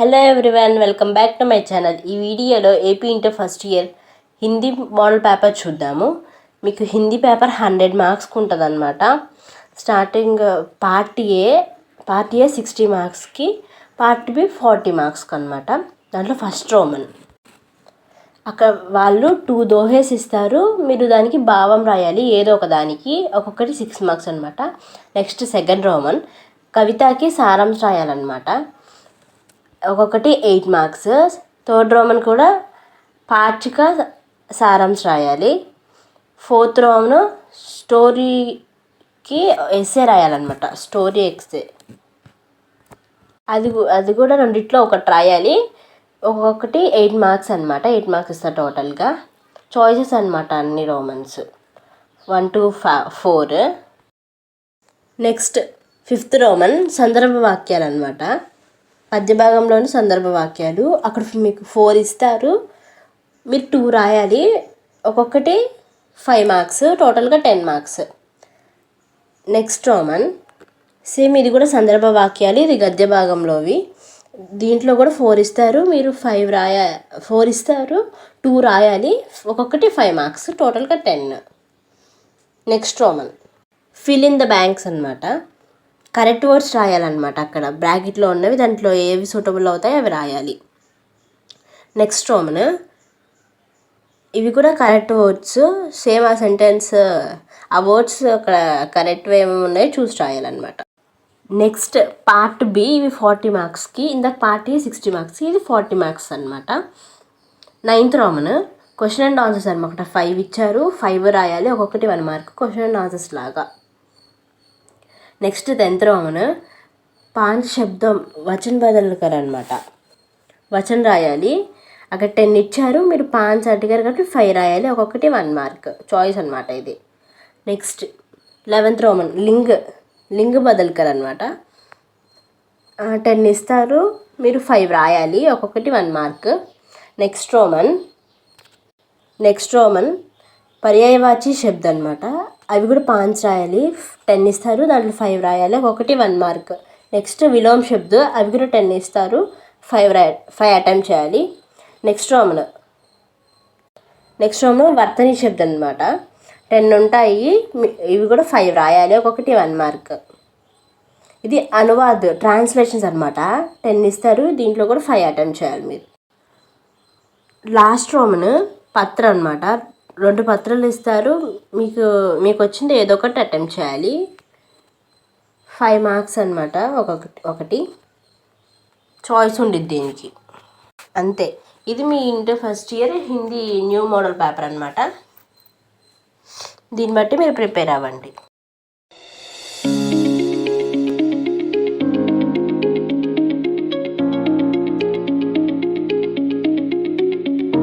Hello everyone, welcome back to my channel. ఈ వీడియోలో AP inter first year Hindi model paper చూద్దాము. మీకు Hindi paper 100 మార్క్స్కి ఉంటుంది అనమాట. స్టార్టింగ్ పార్ట్ ఏ 60 మార్క్స్కి, పార్ట్ బి 40 మార్క్స్కి అనమాట. దాంట్లో ఫస్ట్ రోమన్ అక్కడ వాళ్ళు 2 దోహేస్ ఇస్తారు. మీరు దానికి భావం రాయాలి, ఏదో ఒక దానికి. ఒక్కొక్కటి 6 మార్క్స్ అనమాట. నెక్స్ట్ సెకండ్ రోమన్ కవితకి సారాంశం రాయాలన్నమాట. ఒక్కొక్కటి 8 మార్క్స్. థర్డ్ రోమన్ కూడా పాక్షిక సారాంశం రాయాలి. ఫోర్త్ రోమన్ స్టోరీకి ఎస్సే రాయాలన్నమాట, స్టోరీ ఎక్సే. అది కూడా రెండిట్లో ఒకటి రాయాలి. ఒక్కొక్కటి 8 మార్క్స్ అనమాట. 8 మార్క్స్ ఇస్తారు టోటల్గా. చాయిసెస్ అనమాట అన్ని Romans 1 to 4. Next fifth Roman సందర్భ వాక్యాలు అనమాట. పద్య భాగంలోని సందర్భ వాక్యాలు. అక్కడ మీకు 4 ఇస్తారు, మీరు 2 రాయాలి. ఒక్కొక్కటి 5 మార్క్స్, టోటల్గా 10 మార్క్స్. నెక్స్ట్ రోమన్ సేమ్, ఇది కూడా సందర్భ వాక్యాలు. ఇది గద్య భాగంలోవి. దీంట్లో కూడా 4 ఇస్తారు, మీరు 4 ఇస్తారు, 2 రాయాలి. ఒక్కొక్కటి 5 మార్క్స్, టోటల్గా 10. Next Roman fill in the blanks అనమాట. కరెక్ట్ వర్డ్స్ రాయాలన్నమాట. అక్కడ బ్రాకెట్లో ఉన్నవి దాంట్లో ఏవి సూటబుల్ అవుతాయో అవి రాయాలి. నెక్స్ట్ రోమన్ ఇవి కూడా కరెక్ట్ వర్డ్స్. సేమ్ ఆ సెంటెన్స్, ఆ వర్డ్స్ అక్కడ కరెక్ట్గా ఏమేమి ఉన్నాయో చూసి రాయాలన్నమాట. నెక్స్ట్ పార్ట్ బి, ఇవి 40 మార్క్స్కి. ఇందాక పార్ట్ ఏ 60 మార్క్స్కి, ఇది 40 మార్క్స్ అనమాట. Ninth Roman question and answers అనమాట. 5 ఇచ్చారు, 5 రాయాలి. ఒక్కొక్కటి 1 మార్క్, క్వశ్చన్ అండ్ ఆన్సర్స్ లాగా. నెక్స్ట్ 10th రోమన్ 5 శబ్దం వచన్ బదల్కర్ అనమాట. వచన్ రాయాలి. అక్కడ 10 ఇచ్చారు, మీరు 5 అడిగారు కాబట్టి 5 రాయాలి. ఒక్కొక్కటి 1 మార్క్, చాయిస్ అనమాట ఇది. నెక్స్ట్ 11th రోమన్ లింగ్ బదల్కర్ అనమాట. 10 ఇస్తారు, మీరు 5 రాయాలి. ఒక్కొక్కటి 1 మార్క్. నెక్స్ట్ రోమన్ పర్యాయవాచి శబ్దం అనమాట. అవి కూడా 5 రాయాలి. 10 ఇస్తారు, దాంట్లో 5 రాయాలి. ఒక్కొక్కటి 1 మార్క్. నెక్స్ట్ విలోమ్ శబ్ద, అవి కూడా 10 ఇస్తారు, 5 అటెంప్ట్ చేయాలి. నెక్స్ట్ రోమన్ వర్తని శబ్దం అనమాట. 10 ఉంటాయి, ఇవి కూడా 5 రాయాలి. ఒక్కొక్కటి 1 మార్క్. ఇది అనువాద్ ట్రాన్స్లేషన్స్ అనమాట. 10 ఇస్తారు, దీంట్లో కూడా 5 అటెంప్ట్ చేయాలి మీరు. లాస్ట్ రోమన్ పత్ర అనమాట. 2 పత్రాలు ఇస్తారు, మీకు వచ్చింది ఏదో ఒకటి అటెంప్ట్ చేయాలి. 5 మార్క్స్ అనమాట. ఒకటి చాయిస్ ఉండిద్ది దీనికి, అంతే. ఇది మీ inter first year Hindi new model paper అనమాట. దీన్ని బట్టి మీరు ప్రిపేర్ అవ్వండి.